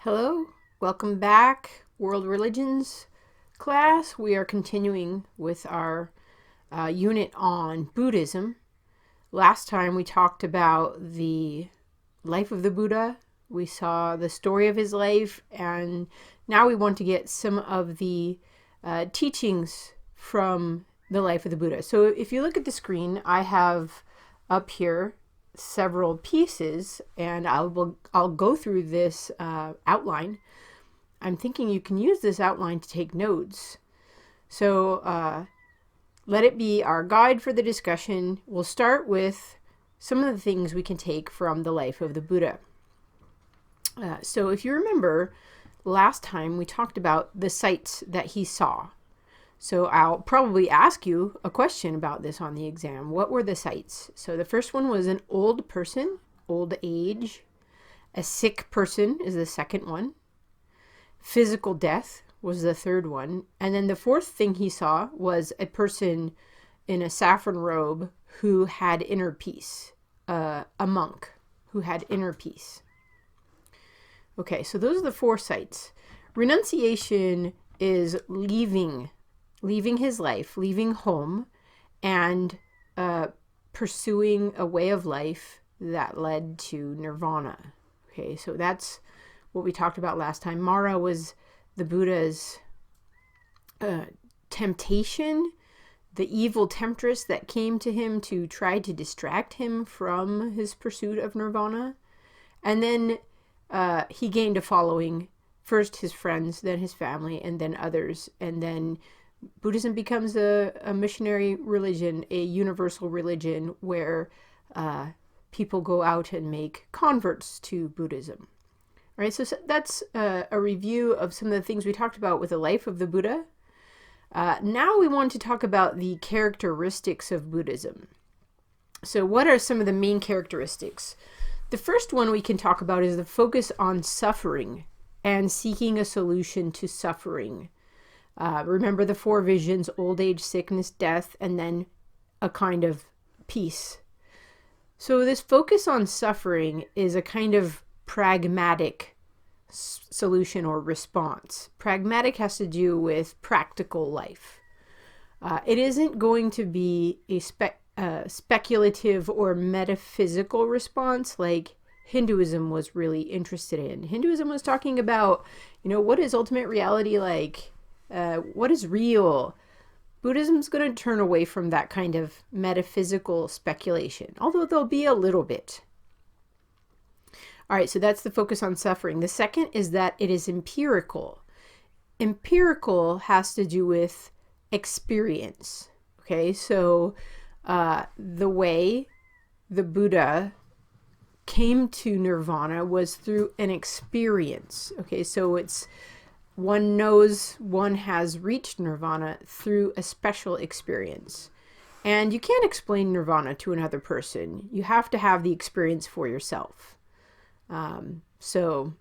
Hello, welcome back, World Religions class. We are continuing with our unit on Buddhism. Last time we talked about the life of the Buddha. We saw the story of his life, and now we want to get some of the teachings from the life of the Buddha. So if you look at the screen, I have up here several pieces, and I'll go through this outline. I'm thinking you can use this outline to take notes. So let it be our guide for the discussion. We'll start with some of the things we can take from the life of the Buddha. So if you remember, last time we talked about the sights that he saw. So I'll probably ask you a question about this on the exam. What were the sights? So the first one was an old person, old age. A sick person is the second one. Physical death was the third one. And then the fourth thing he saw was a person in a saffron robe who had inner peace, a monk who had inner peace. Okay, so those are the four sights. Renunciation is leaving his life, leaving home, and pursuing a way of life that led to nirvana. Okay, so that's what we talked about last time. Mara was the Buddha's temptation, the evil temptress that came to him to try to distract him from his pursuit of nirvana. And then he gained a following, first his friends, then his family, and then others. And then Buddhism becomes a missionary religion, a universal religion where people go out and make converts to Buddhism. All right, so that's a review of some of the things we talked about with the life of the Buddha. Now we want to talk about the characteristics of Buddhism. So what are some of the main characteristics? The first one we can talk about is the focus on suffering and seeking a solution to suffering. Remember the four visions: old age, sickness, death, and then a kind of peace. So this focus on suffering is a kind of pragmatic solution or response. Pragmatic has to do with practical life. It isn't going to be a speculative or metaphysical response like Hinduism was really interested in. Hinduism was talking about, what is ultimate reality like? What is real? Buddhism's going to turn away from that kind of metaphysical speculation, although there'll be a little bit. All right, so that's the focus on suffering. The second is that it is empirical. Empirical has to do with experience. Okay, so the way the Buddha came to nirvana was through an experience. Okay, so one knows one has reached nirvana through a special experience. And you can't explain nirvana to another person. You have to have the experience for yourself. So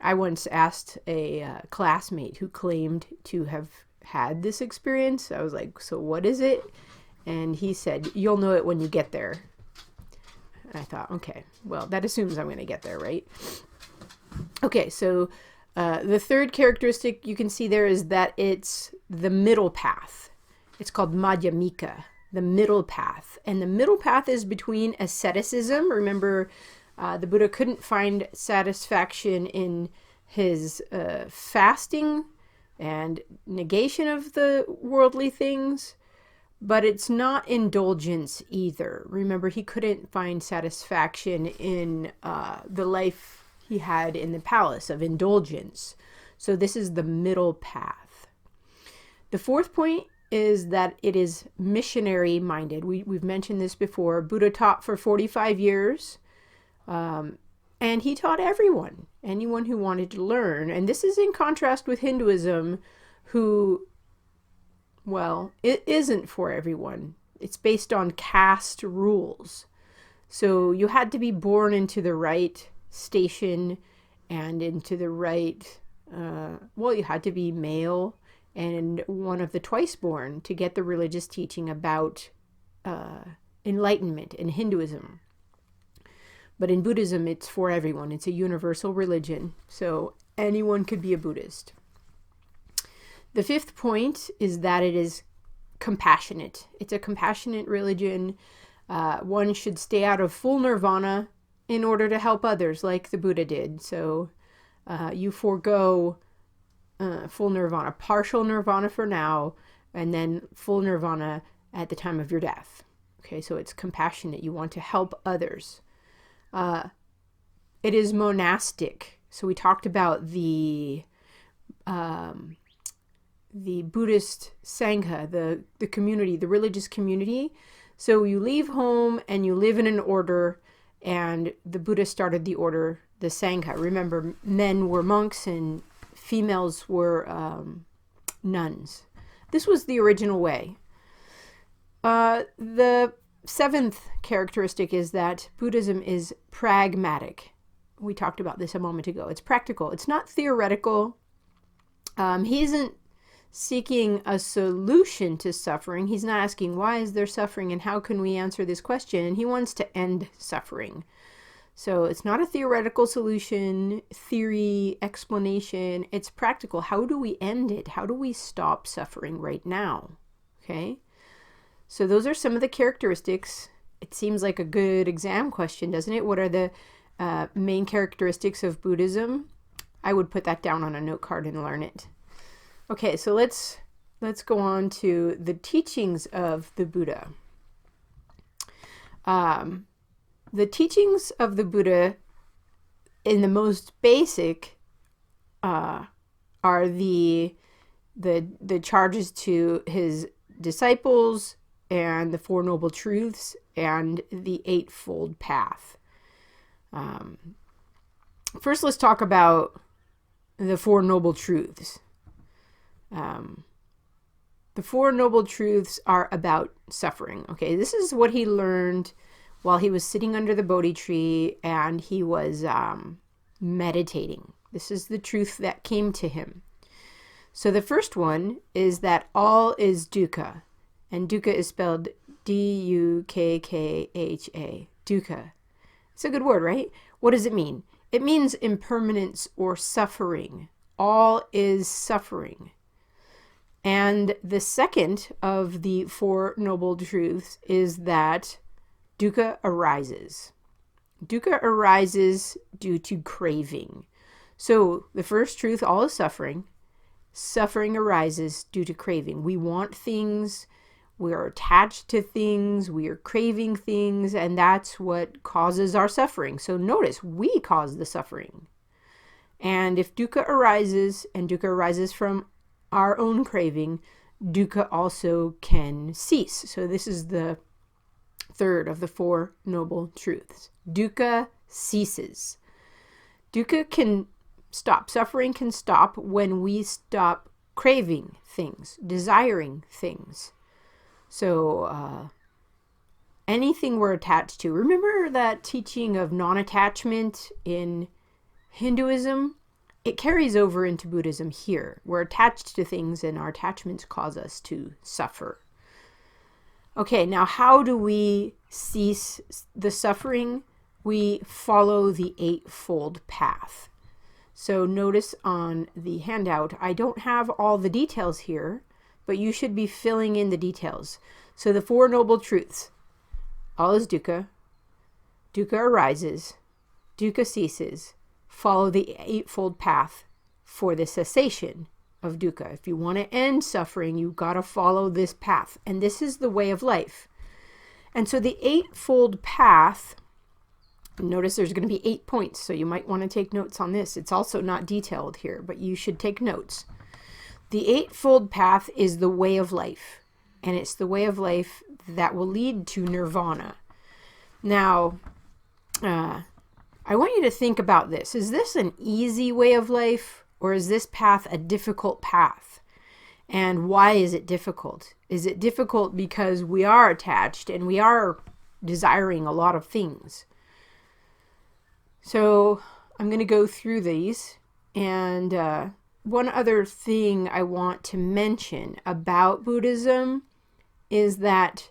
I once asked a classmate who claimed to have had this experience. I was like, so what is it? And he said, you'll know it when you get there. And I thought, okay, well, that assumes I'm going to get there, right? Okay, so the third characteristic you can see there is that it's the middle path. It's called Madhyamika, the middle path. And the middle path is between asceticism. Remember, the Buddha couldn't find satisfaction in his fasting and negation of the worldly things, but it's not indulgence either. Remember, he couldn't find satisfaction in the life he had in the palace of indulgence. So this is the middle path. The fourth point is that it is missionary minded. We've mentioned this before. Buddha taught for 45 years. And he taught anyone who wanted to learn. And this is in contrast with Hinduism, who, well, it isn't for everyone. It's based on caste rules. So you had to be born into the right station and into the right, you had to be male and one of the twice born to get the religious teaching about enlightenment in Hinduism. But in Buddhism, it's for everyone. It's a universal religion. So anyone could be a Buddhist. The fifth point is that it is compassionate. It's a compassionate religion. One should stay out of full nirvana in order to help others, like the Buddha did. So you forego full nirvana, partial nirvana for now, and then full nirvana at the time of your death. Okay, so it's compassionate. You want to help others. It is monastic. So we talked about the Buddhist Sangha, the community, the religious community. So you leave home and you live in an order, and the Buddha started the order, the Sangha. Remember, men were monks and females were nuns. This was the original way. The seventh characteristic is that Buddhism is pragmatic. We talked about this a moment ago. It's practical. It's not theoretical. He isn't seeking a solution to suffering. He's not asking, why is there suffering and how can we answer this question? He wants to end suffering. So it's not a theoretical solution, theory, explanation. It's practical. How do we end it? How do we stop suffering right now? Okay. So those are some of the characteristics. It seems like a good exam question, doesn't it? What are the main characteristics of Buddhism? I would put that down on a note card and learn it. Okay, so let's go on to the teachings of the Buddha. The teachings of the Buddha, in the most basic, are the charges to his disciples and the Four Noble Truths and the Eightfold Path. First, let's talk about the Four Noble Truths. The Four Noble Truths are about suffering. Okay, this is what he learned while he was sitting under the Bodhi tree and he was meditating. This is the truth that came to him. So the first one is that all is dukkha, and dukkha is spelled D-U-K-K-H-A. Dukkha. It's a good word, right? What does it mean? It means impermanence or suffering. All is suffering. And the second of the Four Noble Truths is that dukkha arises. Dukkha arises due to craving. So the first truth, all is suffering. Suffering arises due to craving. We want things, we are attached to things, we are craving things, and that's what causes our suffering. So notice, we cause the suffering. And if dukkha arises, and dukkha arises from our own craving, dukkha also can cease. So this is the third of the Four Noble Truths. Dukkha ceases. Dukkha can stop. Suffering can stop when we stop craving things, desiring things. So anything we're attached to. Remember that teaching of non-attachment in Hinduism? It carries over into Buddhism here. We're attached to things and our attachments cause us to suffer. Okay, now how do we cease the suffering? We follow the Eightfold Path. So notice on the handout, I don't have all the details here, but you should be filling in the details. So the Four Noble Truths. All is dukkha. Dukkha arises. Dukkha ceases. Follow the Eightfold Path for the cessation of dukkha. If you want to end suffering, you've got to follow this path. And this is the way of life. And so the Eightfold Path, notice there's going to be 8 points, so you might want to take notes on this. It's also not detailed here, but you should take notes. The Eightfold Path is the way of life, and it's the way of life that will lead to nirvana. Now, I want you to think about this. Is this an easy way of life, or is this path a difficult path? And why is it difficult? Is it difficult because we are attached and we are desiring a lot of things? So I'm going to go through these. And one other thing I want to mention about Buddhism is that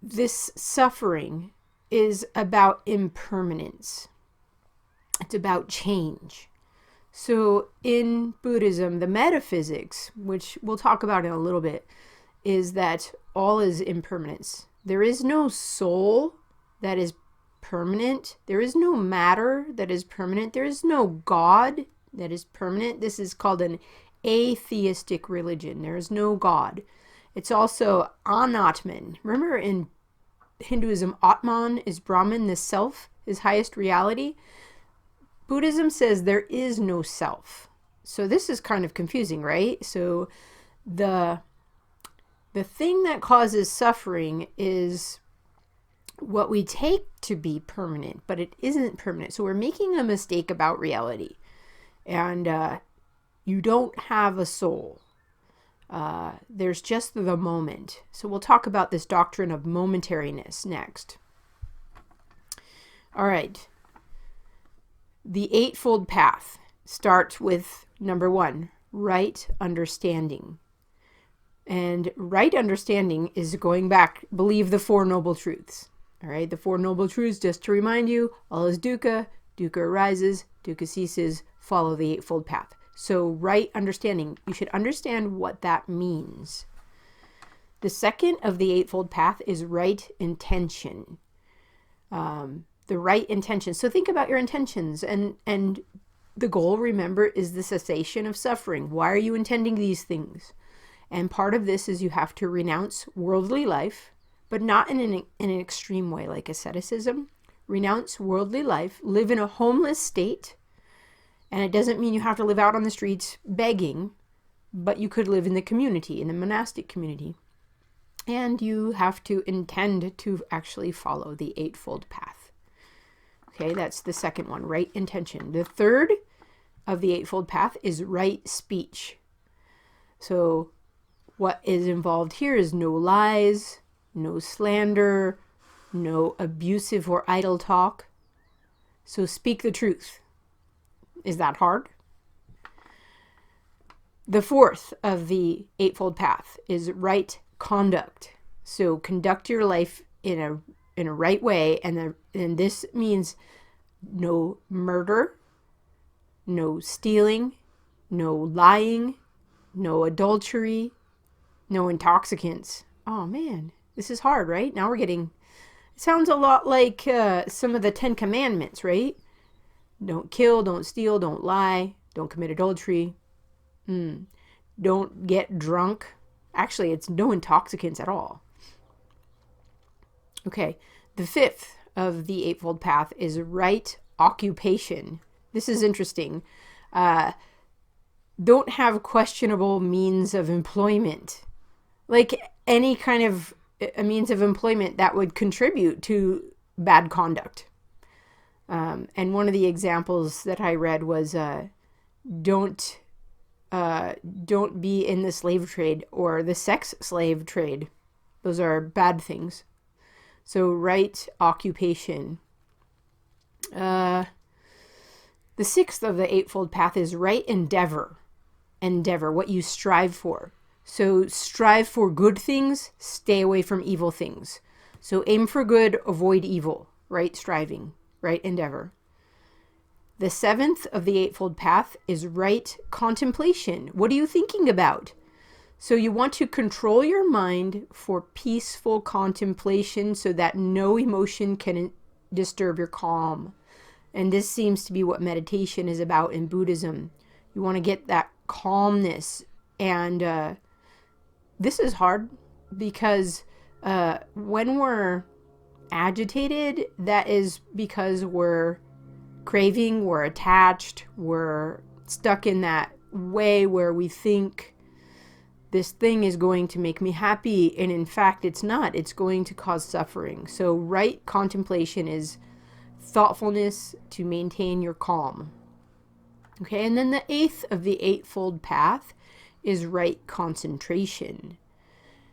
this suffering is about impermanence. It's about change. So in Buddhism, the metaphysics, which we'll talk about in a little bit, is that all is impermanence. There is no soul that is permanent. There is no matter that is permanent. There is no God that is permanent. This is called an atheistic religion. There is no God. It's also anatman. Remember in Hinduism, Atman is Brahman, the self is highest reality. Buddhism says there is no self. So this is kind of confusing, right? So the thing that causes suffering is what we take to be permanent, but it isn't permanent. So we're making a mistake about reality. And you don't have a soul. There's just the moment. So we'll talk about this doctrine of momentariness next. All right. The Eightfold Path starts with number 1, right understanding. And right understanding is going back, believe the Four Noble Truths. All right, the Four Noble Truths, just to remind you, all is dukkha, dukkha arises, dukkha ceases, follow the Eightfold Path. So right understanding, you should understand what that means. The second of the Eightfold Path is right intention. The right intention. So think about your intentions, and the goal, remember, is the cessation of suffering. Why are you intending these things? And part of this is you have to renounce worldly life, but not in an extreme way like asceticism. Renounce worldly life, live in a homeless state, and it doesn't mean you have to live out on the streets begging, but you could live in the community, in the monastic community. And you have to intend to actually follow the Eightfold Path. Okay, that's the second one, right intention. The third of the Eightfold Path is right speech. So what is involved here is no lies, no slander, no abusive or idle talk. So speak the truth. Is that hard? The fourth of the Eightfold Path is right conduct. So conduct your life in a right way, and this means no murder, no stealing, no lying, no adultery, no intoxicants. Oh man, this is hard, right? Now we're getting, it sounds a lot like some of the 10 Commandments, right? Don't kill, don't steal, don't lie, don't commit adultery, don't get drunk. Actually, it's no intoxicants at all. Okay, the fifth of the Eightfold Path is right occupation. This is interesting. Don't have questionable means of employment. Like any kind of a means of employment that would contribute to bad conduct. And one of the examples that I read was don't be in the slave trade or the sex slave trade. Those are bad things. So right occupation. The sixth of the Eightfold Path is right endeavor. Endeavor, what you strive for. So strive for good things, stay away from evil things. So aim for good, avoid evil. Right striving, right endeavor. The seventh of the Eightfold Path is right contemplation. What are you thinking about? So you want to control your mind for peaceful contemplation so that no emotion can disturb your calm. And this seems to be what meditation is about in Buddhism. You want to get that calmness. And this is hard because when we're agitated, that is because we're craving, we're attached, we're stuck in that way where we think this thing is going to make me happy, and in fact it's not. It's going to cause suffering. So right contemplation is thoughtfulness to maintain your calm. Okay, and then the eighth of the Eightfold Path is right concentration.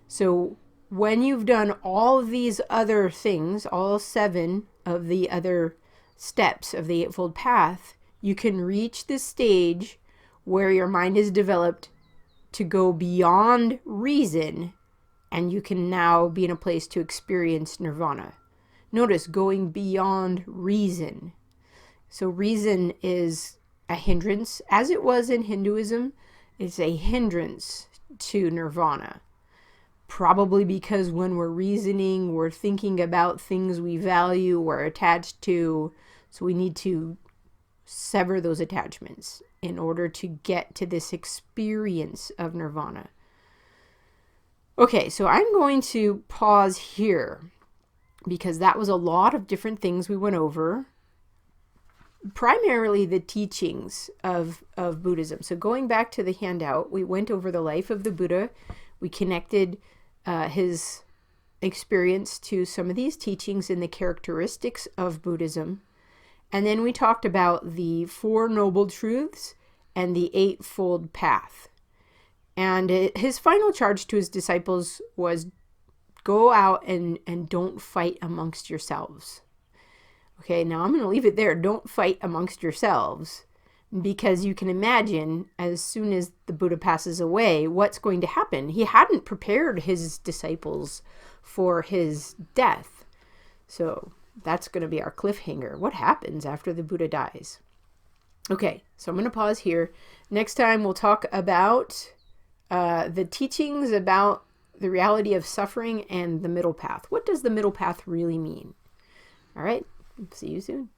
So when you've done all of these other things, all 7 of the other steps of the Eightfold Path, you can reach the stage where your mind is developed to go beyond reason, and you can now be in a place to experience nirvana. Notice going beyond reason. So reason is a hindrance, as it was in Hinduism. It's a hindrance to nirvana. Probably because when we're reasoning, we're thinking about things we value, we're attached to. So we need to sever those attachments in order to get to this experience of nirvana. Okay, so I'm going to pause here because that was a lot of different things we went over. Primarily the teachings of Buddhism. So going back to the handout, we went over the life of the Buddha. We connected his experience to some of these teachings and the characteristics of Buddhism. And then we talked about the Four Noble Truths and the Eightfold Path. And his final charge to his disciples was, go out and don't fight amongst yourselves. Okay, now I'm going to leave it there. Don't fight amongst yourselves, because you can imagine as soon as the Buddha passes away, what's going to happen. He hadn't prepared his disciples for his death. So that's going to be our cliffhanger. What happens after the Buddha dies? Okay, so I'm going to pause here. Next time we'll talk about the teachings about the reality of suffering and the middle path. What does the middle path really mean? All right, see you soon.